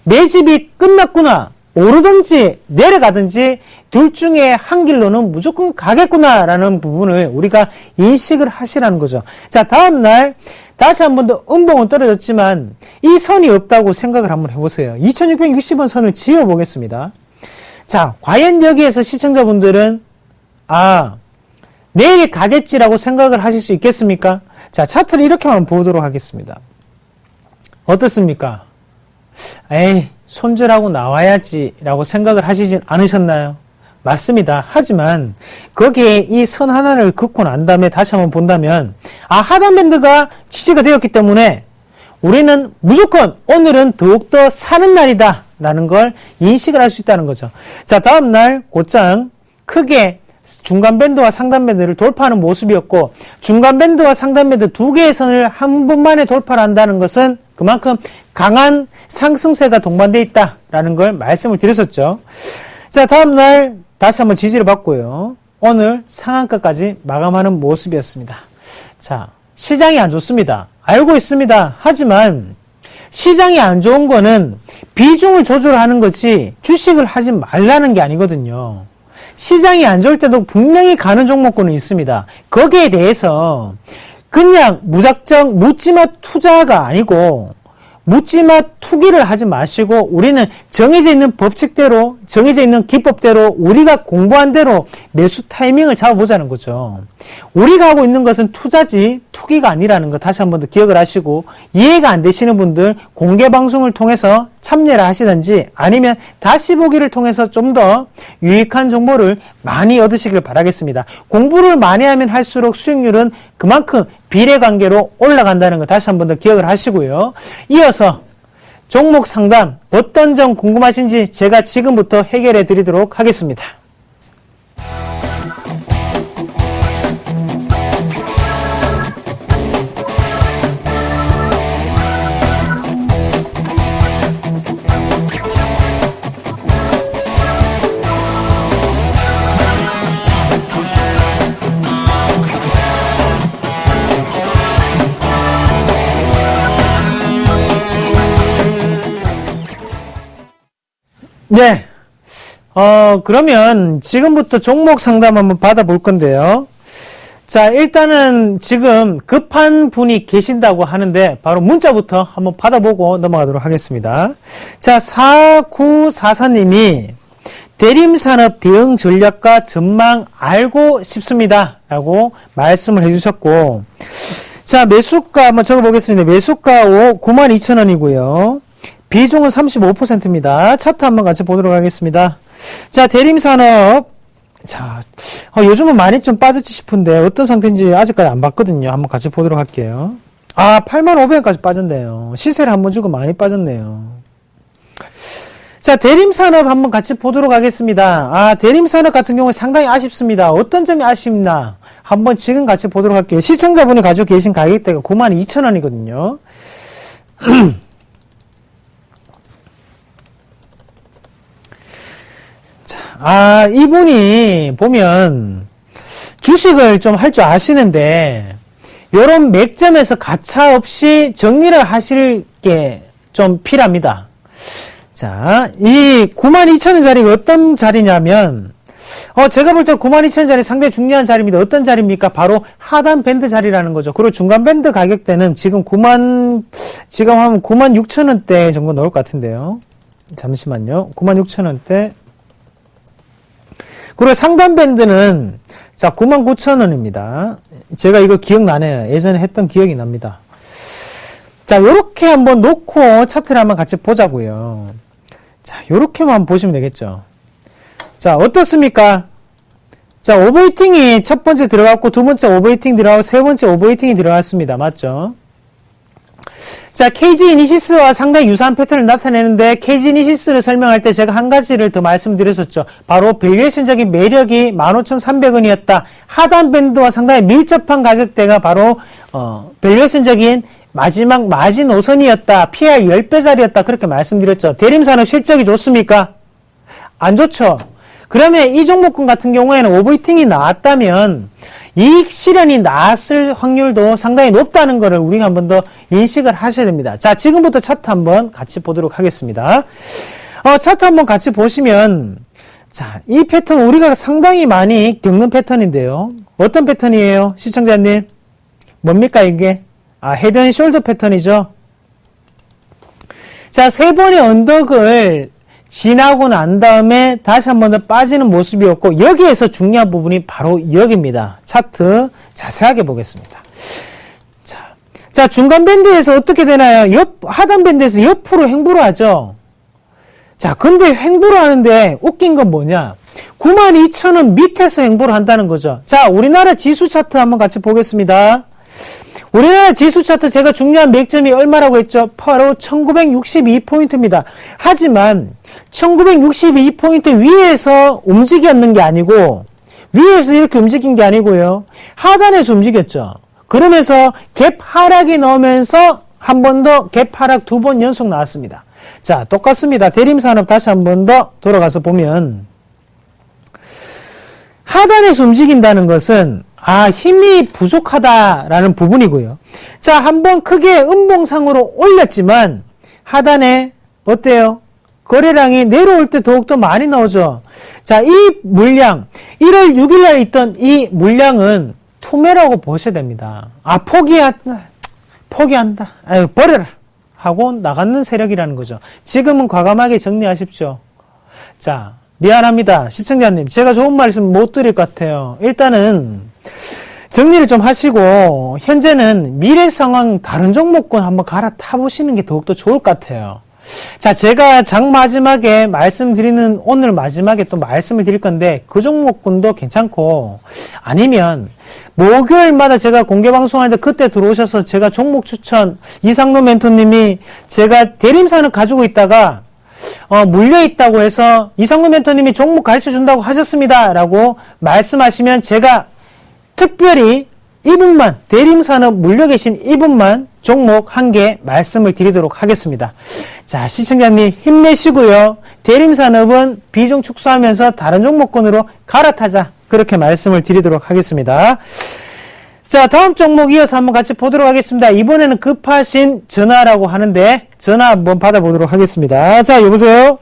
매집이 끝났구나. 오르든지 내려가든지 둘 중에 한 길로는 무조건 가겠구나 라는 부분을 우리가 인식을 하시라는 거죠. 자, 다음날 다시 한 번 더 음봉은 떨어졌지만 이 선이 없다고 생각을 한번 해보세요. 2660원 선을 지어보겠습니다. 자, 과연 여기에서 시청자분들은 내일이 가겠지라고 생각을 하실 수 있겠습니까? 자, 차트를 이렇게만 보도록 하겠습니다. 어떻습니까? 에이, 손절하고 나와야지 라고 생각을 하시진 않으셨나요? 맞습니다. 하지만 거기에 이 선 하나를 긋고 난 다음에 다시 한번 본다면 하단 밴드가 지지가 되었기 때문에 우리는 무조건 오늘은 더욱더 사는 날이다 라는 걸 인식을 할 수 있다는 거죠. 자, 다음날 곧장 크게 중간 밴드와 상단 밴드를 돌파하는 모습이었고, 중간 밴드와 상단 밴드 두 개의 선을 한 번만에 돌파를 한다는 것은 그만큼 강한 상승세가 동반되어 있다라는 걸 말씀을 드렸었죠. 자, 다음날 다시 한번 지지를 받고요. 오늘 상한가까지 마감하는 모습이었습니다. 자, 시장이 안 좋습니다. 알고 있습니다. 하지만 시장이 안 좋은 거는 비중을 조절하는 것이 주식을 하지 말라는 게 아니거든요. 시장이 안 좋을 때도 분명히 가는 종목군은 있습니다. 거기에 대해서 그냥 무작정 묻지마 투자가 아니고 묻지마 투기를 하지 마시고 우리는 정해져 있는 법칙대로 정해져 있는 기법대로 우리가 공부한 대로 매수 타이밍을 잡아보자는 거죠. 우리가 하고 있는 것은 투자지 투기가 아니라는 거 다시 한 번 더 기억을 하시고, 이해가 안 되시는 분들 공개 방송을 통해서 참여를 하시든지 아니면 다시 보기를 통해서 좀 더 유익한 정보를 많이 얻으시길 바라겠습니다. 공부를 많이 하면 할수록 수익률은 그만큼 비례관계로 올라간다는 거 다시 한 번 더 기억을 하시고요. 이어서 종목 상담 어떤 점 궁금하신지 제가 지금부터 해결해 드리도록 하겠습니다. 네. 그러면 지금부터 종목 상담 한번 받아볼 건데요. 자, 일단은 지금 급한 분이 계신다고 하는데 바로 문자부터 한번 받아보고 넘어가도록 하겠습니다. 자, 4944님이 대림산업 대응 전략과 전망 알고 싶습니다 라고 말씀을 해주셨고, 자, 매수가 한번 적어보겠습니다. 매수가 92,000원이고요. 비중은 35%입니다. 차트 한번 같이 보도록 하겠습니다. 자, 대림산업. 자, 요즘은 많이 좀 빠졌지 싶은데 어떤 상태인지 아직까지 안 봤거든요. 한번 같이 보도록 할게요. 85,000원까지 빠졌네요. 시세를 한번 주고 많이 빠졌네요. 자, 대림산업 한번 같이 보도록 하겠습니다. 대림산업 같은 경우는 상당히 아쉽습니다. 어떤 점이 아쉽나? 한번 지금 같이 보도록 할게요. 시청자분이 가지고 계신 가격대가 92,000원이거든요. 이분이 보면 주식을 좀 할 줄 아시는데 요런 맥점에서 가차 없이 정리를 하실 게 좀 필요합니다. 자, 이 92,000원 자리가 어떤 자리냐면 제가 볼 때 92,000원 자리 상당히 중요한 자리입니다. 어떤 자리입니까? 바로 하단 밴드 자리라는 거죠. 그리고 중간 밴드 가격대는 지금 하면 96,000원대 정도 나올 것 같은데요. 잠시만요. 96,000원대. 그리고 상단 밴드는 자 99,000원입니다. 제가 이거 기억나네요. 예전에 했던 기억이 납니다. 자, 요렇게 한번 놓고 차트를 한번 같이 보자고요. 자, 요렇게만 보시면 되겠죠. 자, 어떻습니까? 자, 오버히팅이 첫 번째 들어갔고 두 번째 오버히팅 들어가고 세 번째 오버히팅이 들어갔습니다. 맞죠? 자, KG 이니시스와 상당히 유사한 패턴을 나타내는데 KG 이니시스를 설명할 때 제가 한 가지를 더 말씀드렸었죠. 바로 밸류에이션적인 매력이 15,300원이었다. 하단 밴드와 상당히 밀접한 가격대가 바로 밸류에이션적인 마지막 마진 5선이었다. PR 10배짜리였다. 그렇게 말씀드렸죠. 대림산업 실적이 좋습니까? 안 좋죠. 그러면 이 종목군 같은 경우에는 오버히팅이 나왔다면 이익 실현이 나왔을 확률도 상당히 높다는 것을 우리가 한 번 더 인식을 하셔야 됩니다. 자, 지금부터 차트 한번 같이 보도록 하겠습니다. 차트 한번 같이 보시면, 자, 이 패턴 우리가 상당히 많이 겪는 패턴인데요. 어떤 패턴이에요? 시청자님? 뭡니까, 이게? 헤드 앤 숄더 패턴이죠. 자, 세 번의 언덕을 지나고 난 다음에 다시 한 번 더 빠지는 모습이었고, 여기에서 중요한 부분이 바로 여기입니다. 차트 자세하게 보겠습니다. 자, 중간 밴드에서 어떻게 되나요? 하단 밴드에서 옆으로 횡보를 하죠. 자, 근데 횡보를 하는데 웃긴 건 뭐냐? 92,000원 밑에서 횡보를 한다는 거죠. 자, 우리나라 지수 차트 한번 같이 보겠습니다. 우리나라 지수 차트 제가 중요한 맥점이 얼마라고 했죠? 바로 1962포인트입니다. 하지만 1962포인트 위에서 움직였는 게 아니고, 위에서 이렇게 움직인 게 아니고요. 하단에서 움직였죠. 그러면서 갭 하락이 나오면서 한 번 더 갭 하락 2번 연속 나왔습니다. 자, 똑같습니다. 대림산업 다시 한 번 더 돌아가서 보면, 하단에서 움직인다는 것은 힘이 부족하다라는 부분이고요. 자, 한번 크게 음봉상으로 올렸지만 하단에 어때요? 거래량이 내려올 때 더욱더 많이 나오죠. 자, 이 물량, 1월 6일 날 있던 이 물량은 투매라고 보셔야 됩니다. 포기한다. 아유, 버려라. 하고 나가는 세력이라는 거죠. 지금은 과감하게 정리하십시오. 자, 미안합니다. 시청자님, 제가 좋은 말씀 못 드릴 것 같아요. 일단은 정리를 좀 하시고 현재는 미래 상황 다른 종목군 한번 갈아타보시는 게 더욱더 좋을 것 같아요. 자, 제가 장 마지막에 말씀드리는 오늘 마지막에 또 말씀을 드릴 건데 그 종목군도 괜찮고, 아니면 목요일마다 제가 공개 방송할 때 그때 들어오셔서 제가 종목 추천, 이상로 멘토님이 제가 대림산을 가지고 있다가 물려있다고 해서 이상로 멘토님이 종목 가르쳐준다고 하셨습니다 라고 말씀하시면 제가 특별히 이분만, 대림산업 물려 계신 이분만 종목 한 개 말씀을 드리도록 하겠습니다. 자, 시청자님 힘내시고요. 대림산업은 비중 축소하면서 다른 종목군으로 갈아타자, 그렇게 말씀을 드리도록 하겠습니다. 자, 다음 종목 이어서 한번 같이 보도록 하겠습니다. 이번에는 급하신 전화라고 하는데 전화 한번 받아보도록 하겠습니다. 자, 여보세요?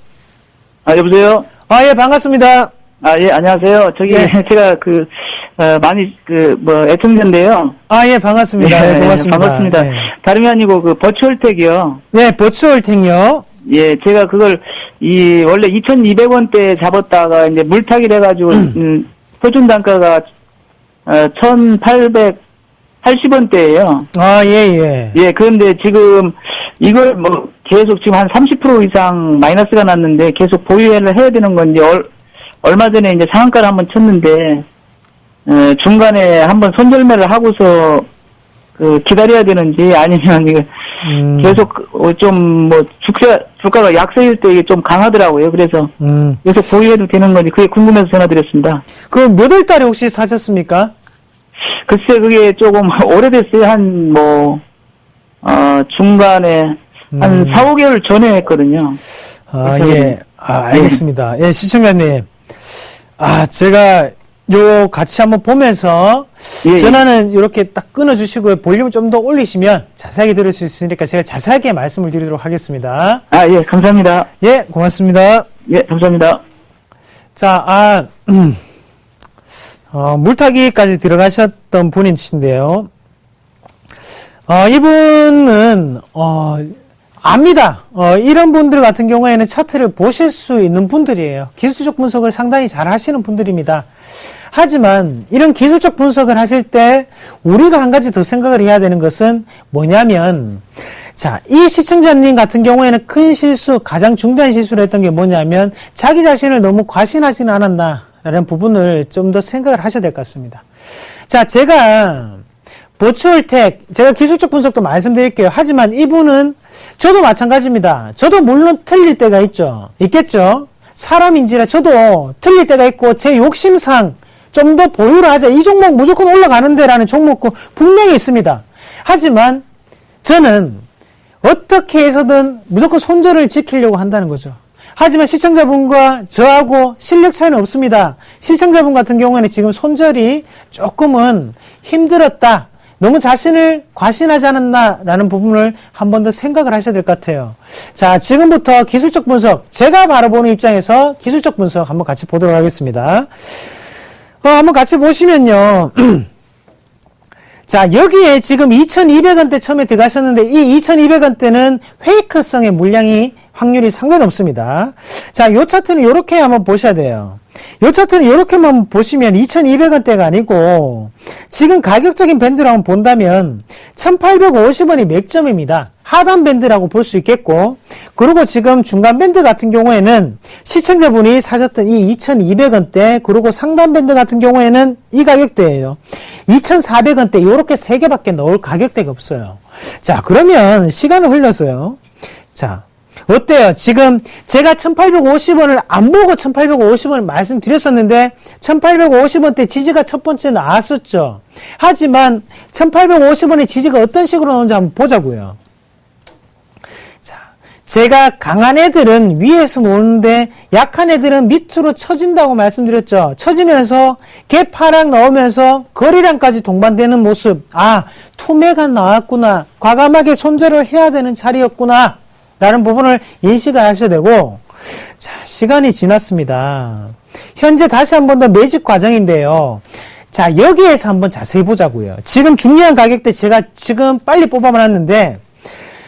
여보세요? 예, 반갑습니다. 예, 안녕하세요. 제가 많이, 애청자인데요. 예, 반갑습니다. 네, 고맙습니다. 반갑습니다. 네. 다름이 아니고, 버추얼텍이요. 네, 버추얼텍요. 예, 제가 그걸, 원래 2,200원대 잡았다가, 이제 물타기를 해가지고, 표준 단가가, 1,880원대예요. 예. 예, 그런데 지금, 이걸 계속 지금 한 30% 이상 마이너스가 났는데, 계속 보유를 해야 되는 건지, 얼마 전에 이제 상한가를 한번 쳤는데, 중간에 한번 손절매를 하고서 기다려야 되는지, 아니면 이거 계속 주가가 약세일 때 이게 좀 강하더라고요. 그래서 계속 보유해도 되는 건지 그게 궁금해서 전화드렸습니다. 그 몇 월 달에 혹시 사셨습니까? 글쎄 그게 조금 오래됐어요. 중간에 한 4, 5개월 전에 했거든요. 예. 알겠습니다. 예, 시청자님. 제가 같이 한번 보면서 전화는 이렇게 딱 끊어주시고요. 볼륨을 좀 더 올리시면 자세하게 들을 수 있으니까 제가 자세하게 말씀을 드리도록 하겠습니다. 예, 감사합니다. 예, 고맙습니다. 예, 감사합니다. 자, 물타기까지 들어가셨던 분이신데요. 이분은, 압니다. 이런 분들 같은 경우에는 차트를 보실 수 있는 분들이에요. 기술적 분석을 상당히 잘 하시는 분들입니다. 하지만 이런 기술적 분석을 하실 때 우리가 한 가지 더 생각을 해야 되는 것은 뭐냐면, 자, 이 시청자님 같은 경우에는 큰 실수, 가장 중대한 실수를 했던 게 뭐냐면 자기 자신을 너무 과신하지는 않았나라는 부분을 좀 더 생각을 하셔야 될 것 같습니다. 자, 제가 버추얼텍, 제가 기술적 분석도 말씀드릴게요. 하지만 이분은 저도 마찬가지입니다. 저도 물론 틀릴 때가 있겠죠. 사람인지라 저도 틀릴 때가 있고 제 욕심상 좀 더 보유를 하자. 이 종목 무조건 올라가는데 라는 종목도 분명히 있습니다. 하지만 저는 어떻게 해서든 무조건 손절을 지키려고 한다는 거죠. 하지만 시청자분과 저하고 실력 차이는 없습니다. 시청자분 같은 경우에는 지금 손절이 조금은 힘들었다. 너무 자신을 과신하지 않았나라는 부분을 한 번 더 생각을 하셔야 될 것 같아요. 자, 지금부터 기술적 분석, 제가 바라보는 입장에서 기술적 분석 한번 같이 보도록 하겠습니다. 한번 같이 보시면요. 자, 여기에 지금 2200원대 처음에 들어가셨는데 이 2200원대는 페이크성의 물량이 확률이 상당히 높습니다. 자, 요 차트는 요렇게 한번 보셔야 돼요. 요 차트는 요렇게만 보시면 2200원대가 아니고 지금 가격적인 밴드로 한번 본다면 1850원이 맥점입니다. 하단 밴드라고 볼 수 있겠고, 그리고 지금 중간 밴드 같은 경우에는 시청자분이 사셨던 이 2200원대, 그리고 상단 밴드 같은 경우에는 이 가격대예요. 2400원대 요렇게 3개밖에 넣을 가격대가 없어요. 자, 그러면 시간을 흘렸어요. 자, 어때요? 지금 제가 1850원을 안 보고 1850원을 말씀드렸었는데 1850원대 지지가 첫 번째 나왔었죠. 하지만 1850원의 지지가 어떤 식으로 나오는지 한번 보자고요. 자, 제가 강한 애들은 위에서 노는데 약한 애들은 밑으로 처진다고 말씀드렸죠. 처지면서 갭 하락 나오면서 거래량까지 동반되는 모습. 아, 투매가 나왔구나. 과감하게 손절을 해야 되는 자리였구나. 라는 부분을 인식을 하셔야 되고, 자, 시간이 지났습니다. 현재 다시 한 번 더 매집 과정인데요. 자, 여기에서 한번 자세히 보자고요. 지금 중요한 가격대 제가 지금 빨리 뽑아놨는데,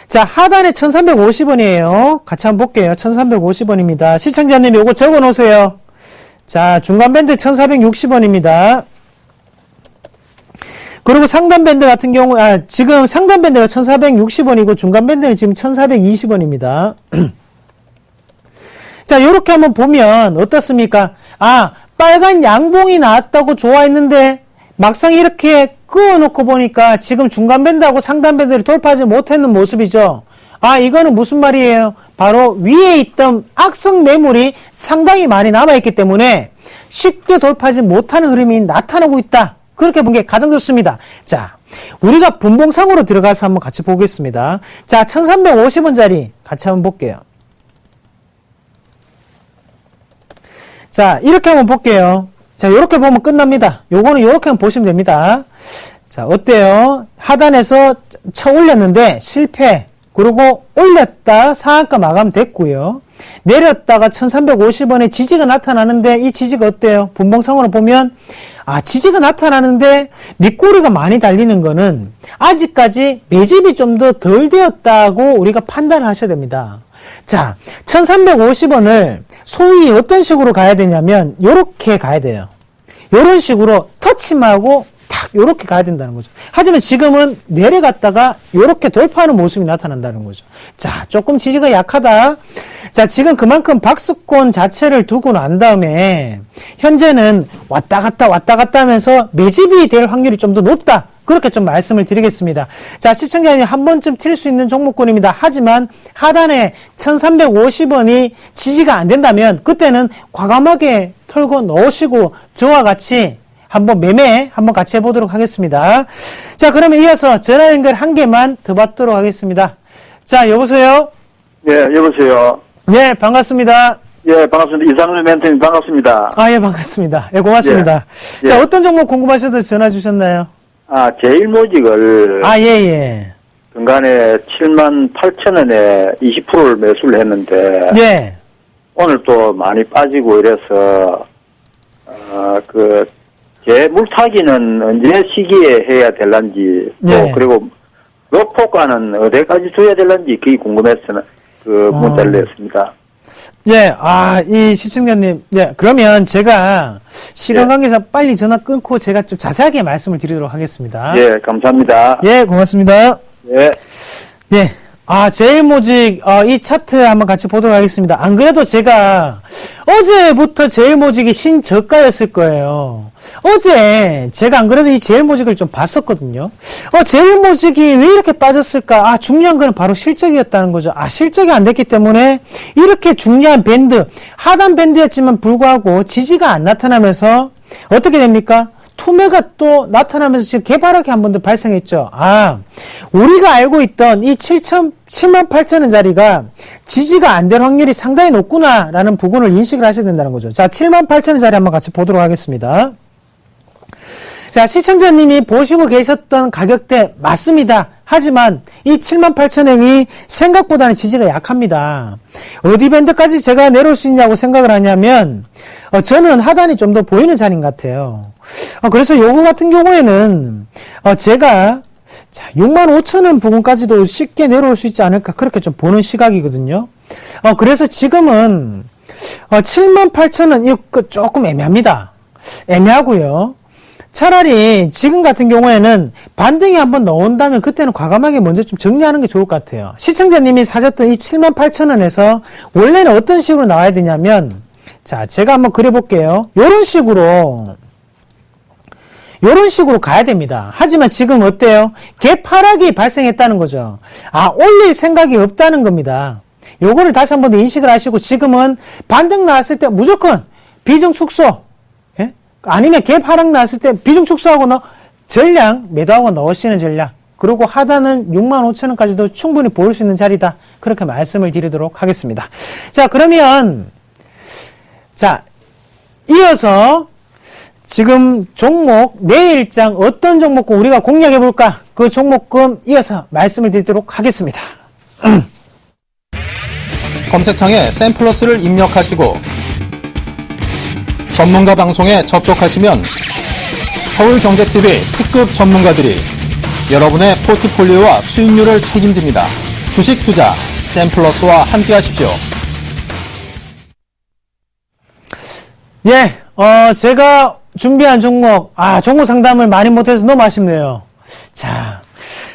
자, 하단에 1350원이에요. 같이 한번 볼게요. 1350원입니다. 시청자님 요거 적어 놓으세요. 자, 중간 밴드 1460원입니다. 그리고 상단 밴드 같은 경우, 지금 상단 밴드가 1460원이고 중간 밴드는 지금 1420원입니다. 자, 요렇게 한번 보면 어떻습니까? 아, 빨간 양봉이 나왔다고 좋아했는데 막상 이렇게 그어놓고 보니까 지금 중간 밴드하고 상단 밴드를 돌파하지 못했는 모습이죠. 아, 이거는 무슨 말이에요? 바로 위에 있던 악성 매물이 상당히 많이 남아있기 때문에 쉽게 돌파하지 못하는 흐름이 나타나고 있다. 그렇게 본 게 가장 좋습니다. 자, 우리가 분봉상으로 들어가서 한번 같이 보겠습니다. 자, 1350원짜리 같이 한번 볼게요. 자, 이렇게 한번 볼게요. 자, 요렇게 보면 끝납니다. 요거는 요렇게 한번 보시면 됩니다. 자, 어때요? 하단에서 쳐 올렸는데 실패. 그리고 올렸다 상한가 마감됐고요. 내렸다가 1350원의 지지가 나타나는데 이 지지가 어때요? 분봉상으로 보면 아, 지지가 나타나는데 밑꼬리가 많이 달리는 거는 아직까지 매집이 좀 더 덜 되었다고 우리가 판단을 하셔야 됩니다. 자, 1350원을 소위 어떤 식으로 가야 되냐면 요렇게 가야 돼요. 요런 식으로 터치하고 탁 요렇게 가야 된다는 거죠. 하지만 지금은 내려갔다가 요렇게 돌파하는 모습이 나타난다는 거죠. 자, 조금 지지가 약하다. 자, 지금 그만큼 박스권 자체를 두고 난 다음에 현재는 왔다 갔다 하면서 매집이 될 확률이 좀 더 높다. 그렇게 좀 말씀을 드리겠습니다. 자, 시청자님 한 번쯤 튈 수 있는 종목군입니다. 하지만 하단에 1350원이 지지가 안 된다면 그때는 과감하게 털고 넣으시고 저와 같이 한번 매매 한번 같이 해보도록 하겠습니다. 자, 그러면 이어서 전화 연결 한 개만 더 받도록 하겠습니다. 자, 여보세요? 예, 여보세요. 네, 반갑습니다. 예, 반갑습니다. 이상훈 멘토님 반갑습니다. 아, 예, 반갑습니다. 예, 고맙습니다. 예. 자, 예. 어떤 종목 궁금하셔서 전화 주셨나요? 아, 제일모직을 아, 예. 중간에 78,000원에 20%를 매수를 했는데 예. 오늘 또 많이 빠지고 이래서 제 물타기는 언제 시기에 해야 될런지 또 예. 그리고 목표가는 어디까지 줘야 될런지 그게 궁금해서 문자를 냈습니다. 예, 이 시청자님, 예, 그러면 제가 시간 예. 관계상 빨리 전화 끊고 제가 좀 자세하게 말씀을 드리도록 하겠습니다. 예, 감사합니다. 예, 고맙습니다. 예. 예. 제일모직, 이 차트 한번 같이 보도록 하겠습니다. 안 그래도 제가 어제부터 제일모직이 신저가였을 거예요. 어제 제가 안 그래도 이 제일모직을 좀 봤었거든요. 제일모직이 왜 이렇게 빠졌을까? 중요한 거는 바로 실적이었다는 거죠. 실적이 안 됐기 때문에 이렇게 중요한 밴드, 하단 밴드였지만 불구하고 지지가 안 나타나면서 어떻게 됩니까? 투매가 또 나타나면서 지금 개발하게 한 번 더 발생했죠. 우리가 알고 있던 이 78,000원짜리가 지지가 안 될 확률이 상당히 높구나라는 부분을 인식을 하셔야 된다는 거죠. 자, 78,000원짜리 한번 같이 보도록 하겠습니다. 자, 이렇게 한번 볼게요. 78,000원짜리 자, 시청자님이 보시고 계셨던 가격대 맞습니다. 하지만 이 78,000원이 생각보다는 지지가 약합니다. 어디 밴드까지 제가 내려올 수 있냐고 생각을 하냐면 저는 하단이 좀 더 보이는 자리인 것 같아요. 그래서 요거 같은 경우에는 제가 자, 65,000원 부분까지도 쉽게 내려올 수 있지 않을까 그렇게 좀 보는 시각이거든요. 그래서 지금은 78,000원 이거 조금 애매합니다. 애매하고요. 차라리 지금 같은 경우에는 반등이 한번 나온다면 그때는 과감하게 먼저 좀 정리하는 게 좋을 것 같아요. 시청자님이 사셨던 이 78,000원에서 원래는 어떤 식으로 나와야 되냐면 자, 제가 한번 그려볼게요. 요런 식으로 가야 됩니다. 하지만 지금 어때요? 갭 하락이 발생했다는 거죠. 올릴 생각이 없다는 겁니다. 요거를 다시 한번 더 인식을 하시고 지금은 반등 나왔을 때 무조건 비중 축소 아니면 갭 하락 나왔을 때 비중 축소하고 전량 매도하고 넣으시는 전략 그리고 하단은 65,000원까지도 충분히 보일 수 있는 자리다 그렇게 말씀을 드리도록 하겠습니다. 자, 그러면 자, 이어서 지금 종목 내일장 어떤 종목군 우리가 공략해 볼까 그 종목군 이어서 말씀을 드리도록 하겠습니다. 검색창에 샘플러스를 입력하시고 전문가 방송에 접속하시면 서울경제TV 특급 전문가들이 여러분의 포트폴리오와 수익률을 책임집니다. 주식 투자 샘플러스와 함께 하십시오. 예, 제가 준비한 종목, 종목 상담을 많이 못해서 너무 아쉽네요. 자,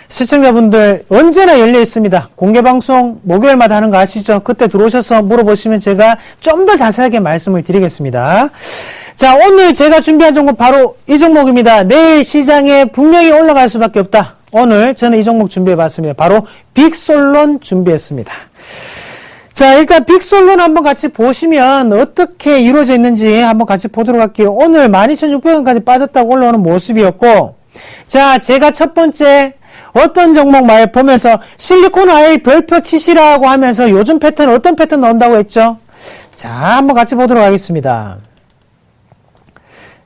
시청자분들 언제나 열려 있습니다. 공개방송 목요일마다 하는 거 아시죠? 그때 들어오셔서 물어보시면 제가 좀 더 자세하게 말씀을 드리겠습니다. 자, 오늘 제가 준비한 종목 바로 이 종목입니다. 내일 시장에 분명히 올라갈 수밖에 없다. 오늘 저는 이 종목 준비해봤습니다. 바로 빅솔론 준비했습니다. 자, 일단 빅솔론 한번 같이 보시면 어떻게 이루어져 있는지 한번 같이 보도록 할게요. 오늘 12,600원까지 빠졌다고 올라오는 모습이었고, 자, 제가 첫 번째 어떤 종목 말 보면서 실리콘 아일 별표 치시라고 하면서 요즘 패턴 어떤 패턴 나온다고 했죠? 자, 한번 같이 보도록 하겠습니다.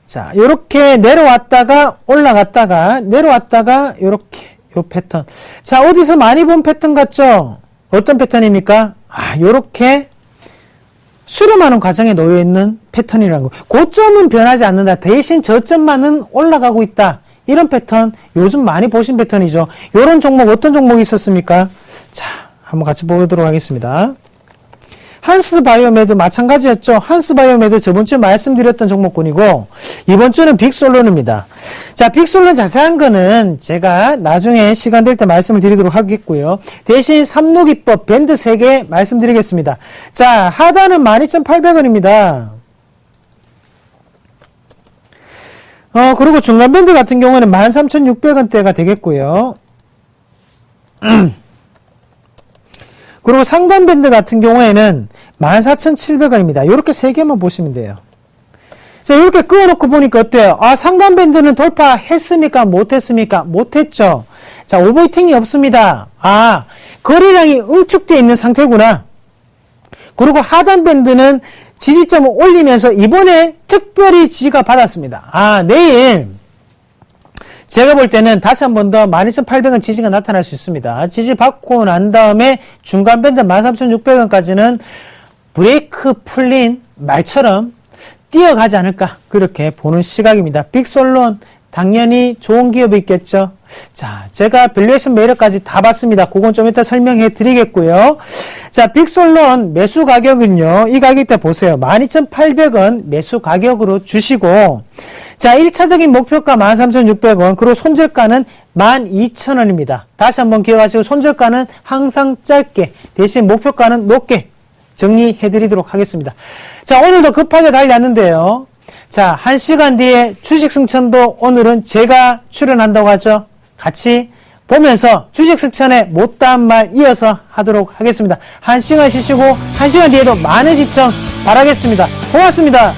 자, 요렇게 내려왔다가 올라갔다가 내려왔다가 요렇게 요 패턴. 자, 어디서 많이 본 패턴 같죠? 어떤 패턴입니까? 요렇게 수렴하는 과정에 놓여 있는 패턴이라는 거. 고점은 변하지 않는다. 대신 저점만은 올라가고 있다. 이런 패턴 요즘 많이 보신 패턴이죠. 이런 종목 어떤 종목이 있었습니까? 자, 한번 같이 보도록 하겠습니다. 한스바이오메드 마찬가지였죠. 한스바이오메드 저번 주에 말씀드렸던 종목군이고 이번 주는 빅솔론입니다. 자, 빅솔론 자세한 거는 제가 나중에 시간 될 때 말씀을 드리도록 하겠고요. 대신 삼록이법 밴드 3개 말씀드리겠습니다. 자, 하단은 12,800원입니다. 그리고 중간 밴드 같은 경우에는 13,600원대가 되겠고요. 그리고 상단 밴드 같은 경우에는 14,700원입니다. 이렇게 3개만 보시면 돼요. 자, 이렇게 끄어놓고 보니까 어때요? 상단 밴드는 돌파했습니까? 못했습니까? 못했죠. 자, 오버히팅이 없습니다. 거래량이 응축되어 있는 상태구나. 그리고 하단 밴드는 지지점을 올리면서 이번에 특별히 지지가 받았습니다. 내일 제가 볼 때는 다시 한 번 더 12,800원 지지가 나타날 수 있습니다. 지지 받고 난 다음에 중간 밴드 13,600원까지는 브레이크 풀린 말처럼 뛰어가지 않을까 그렇게 보는 시각입니다. 빅솔론 당연히 좋은 기업이 있겠죠. 자, 제가 밸류에이션 매력까지 다 봤습니다. 그건 좀 이따 설명해 드리겠고요. 자, 빅솔론 매수 가격은요. 이 가격대 보세요. 12,800원 매수 가격으로 주시고 자, 1차적인 목표가 13,600원 그리고 손절가는 12,000원입니다. 다시 한번 기억하시고 손절가는 항상 짧게 대신 목표가는 높게 정리해 드리도록 하겠습니다. 자, 오늘도 급하게 달렸는데요. 자, 1시간 뒤에 주식 승천도 오늘은 제가 출연한다고 하죠. 같이 보면서 주식 승천에 못다한 말 이어서 하도록 하겠습니다. 1시간 쉬시고 1시간 뒤에도 많은 시청 바라겠습니다. 고맙습니다.